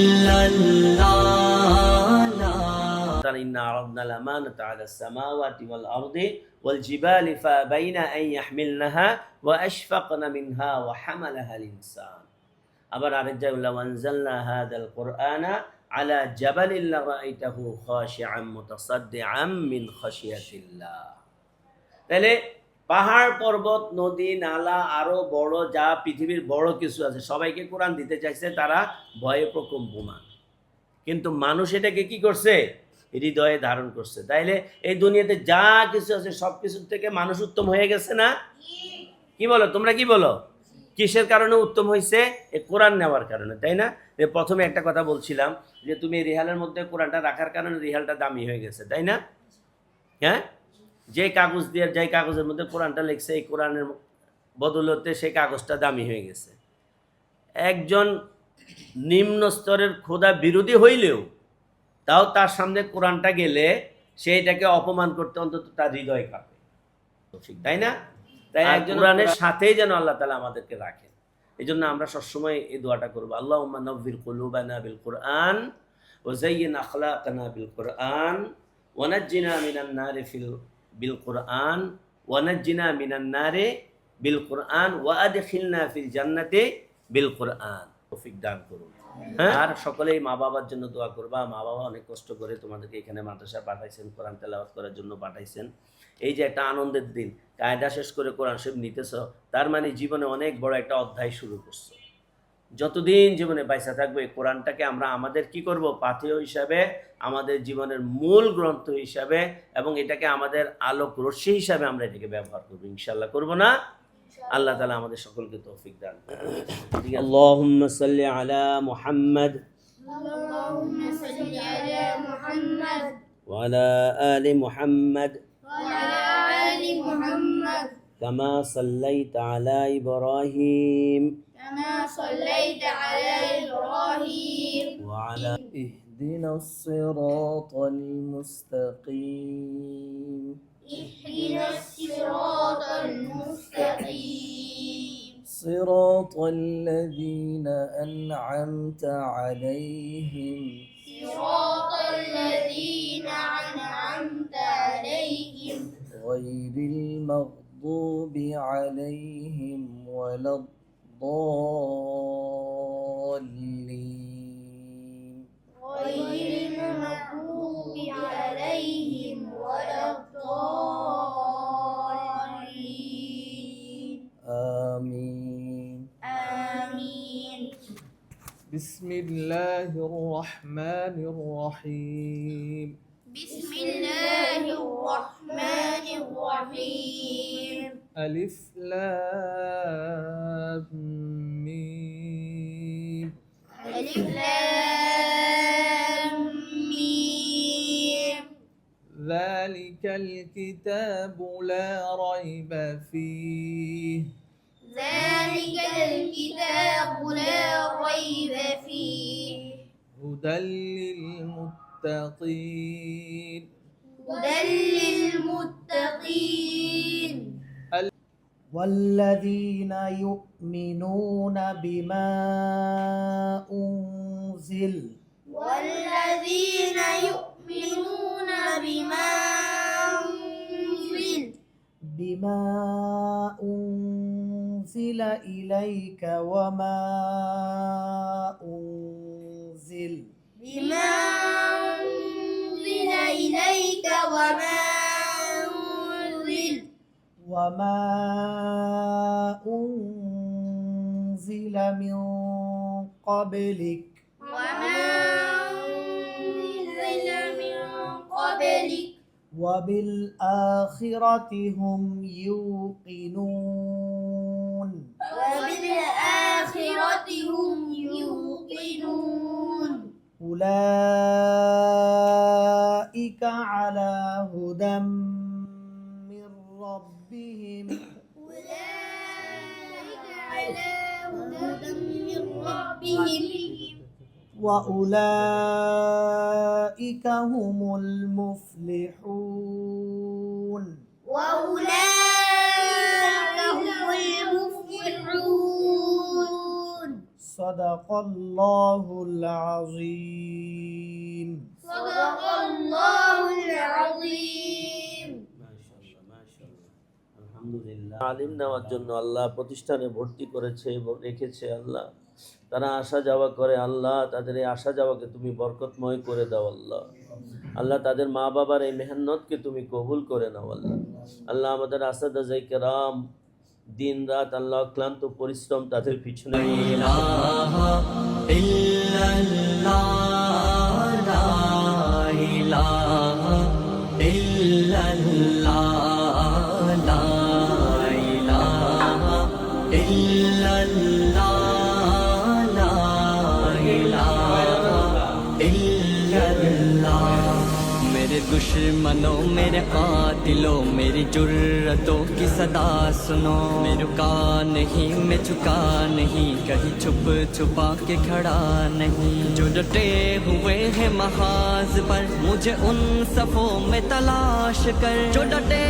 إلا الله. إنا عرضنا الأمانة على السماوات والأرض والجبال فأبين أن يحملنها وأشفقن منها وحملها الإنسان. আবার আরেক জায়গায় লাউ আনজালনা হাযাল কুরআনা আলা জাবালিন লারাআইতাহু খাশিআম মুতাসাদ্দিআম মিন খাশিয়াতিল্লাহ। তাহলে পাহাড় পর্বত নদী নালা আরো বড় যা পৃথিবীর বড় কিছু আছে সবাইকে কোরআন দিতে চাইছে, তারা ভয়ে প্রকম্পমান। কিন্তু মানুষ এটাকে কি করছে? হৃদয়ে ধারণ করছে। তাইলে এই দুনিয়াতে যা কিছু আছে সব কিছুর থেকে মানুষ উত্তম হয়ে গেছে না? কি বলো তোমরা, কি বলো? কিসের কারণে উত্তম হয়েছে? এই কোরআন নেওয়ার কারণে, তাই না? যে প্রথমে একটা কথা বলছিলাম যে তুমি রিহালের মধ্যে কোরআনটা রাখার কারণে রিহালটা দামি হয়ে গেছে, তাই না? হ্যাঁ, যে কাগজ দিয়ে যে কাগজের মধ্যে কোরআনটা লিখছে এই কোরআনের বদৌলতে সেই কাগজটা দামি হয়ে গেছে। একজন নিম্ন স্তরের খোদা বিরোধী হইলেও তাও তার সামনে কোরআনটা গেলে সেইটাকে অপমান করতে অন্তত তার হৃদয় কাঁপে, তাই না? তাই একজন কোরআনের সাথেই যেন আল্লাহ তাআলা আমাদেরকে রাখেন। এই জন্য আমরা সবসময় এই দোয়াটা করবো, আল্লাহুম্মা নাవ్বির কুলুবানা বিল কুরআন ওয়া যায়্যিন আখলাকানা বিল কুরআন ওয়া নাজ্জিনা মিনান নারি বিল কুরআন ওয়া নাজ্জিনা মিনান নারি বিল কুরআন ওয়া আদখিলনা ফিল জান্নাতি বিল কুরআন। তৌফিক দান করুন। আর সকলেই মা বাবার জন্য দোয়া করবা। মা বাবা অনেক কষ্ট করে তোমাদেরকে এখানে মাদ্রাসা পাঠাইছেন, কোরআন তেলাওয়াত করার জন্য পাঠাইছেন। এই যে একটা আনন্দের দিন, কায়দা শেষ করে কোরআন শরীফ নিতেছ, তার মানে জীবনে অনেক বড় একটা অধ্যায় শুরু করছো। যতদিন জীবনে বাইসা থাকবে এই কোরআনটাকে আমরা আমাদের কি করব? পাথেয় হিসাবে, আমাদের জীবনের মূল গ্রন্থ হিসাবে, এবং এটাকে আমাদের আলোক রশ্মি হিসাবে আমরা এটাকে ব্যবহার করবো। ইনশাআল্লাহ করবো না? আল্লাহ তাআলা আমাদের সকলকে তৌফিক দান করুন। আল্লাহুম্মা সাল্লি আলা মুহাম্মাদ اللهم صل على محمد ওয়া আলা আলি মুহাম্মাদ وعلى آل محمد কামা সাল্লাইতা আলা ইব্রাহিম كما صليت على إبراهيم ওয়া আলা اهدنا الصراط المستقيم اهدنا الصراط المستقيم صراط الذين أنعمت عليهم صراط الذين أنعمت عليهم غير المغضوب عليهم ولا الضالين غير المغضوب عليهم ولا الضالين آمين آمين. بسم الله الرحمن الرحيم بسم الله الرحمن الرحيم. ألف لام ميم ألف لام ميم. ذلك الكتاب لا ريب فيه ذلك الكتاب لا ريب فيه هدى للمتقين هدى للمتقين والذين يؤمنون بما أنزل والذين يؤمنون بما أنزل إليك وما أنزل بما أنزل إليك وما أنزل من قبلك وما أنزل من قبلك وبالآخرة هم يوقنون وبالآخرة هم يوقنون أولئك على هدى من ربهم أولئك على هدى من ربهم وأولئك هم المفلحون وأولئك هم المفلحون. সাদাকাল্লাহুল আযীম। সাদাকাল্লাহুল আযীম। মাশাআল্লাহ, মাশাআল্লাহ। আলহামদুলিল্লাহ। আলিম নেওয়ার জন্য আল্লাহ প্রতিষ্ঠানে ভর্তি করেছে এবং রেখেছে আল্লাহ। তারা আসা যাওয়া করে আল্লাহ, তাদের এই আসা যাওয়াকে তুমি বরকতময় করে দাও আল্লাহ। আল্লাহ তাদের মা বাবার এই মেহনতকে তুমি কবুল করে নাও আল্লাহ। আল্লাহ আমাদের আসাদায়ে কেরাম দিন রাত আল্লাহ ক্লান্ত পরিশ্রম তাদের পিছনে मेरे दुश्मनों मेरे कातिलों मेरी जुर्रतों की सदा सुनो। मैं रुका नहीं, मैं झुका नहीं, कहीं छुप छुपा के खड़ा नहीं। जो डटे हुए हैं महाज पर मुझे उन सफों में तलाश कर, जो डटे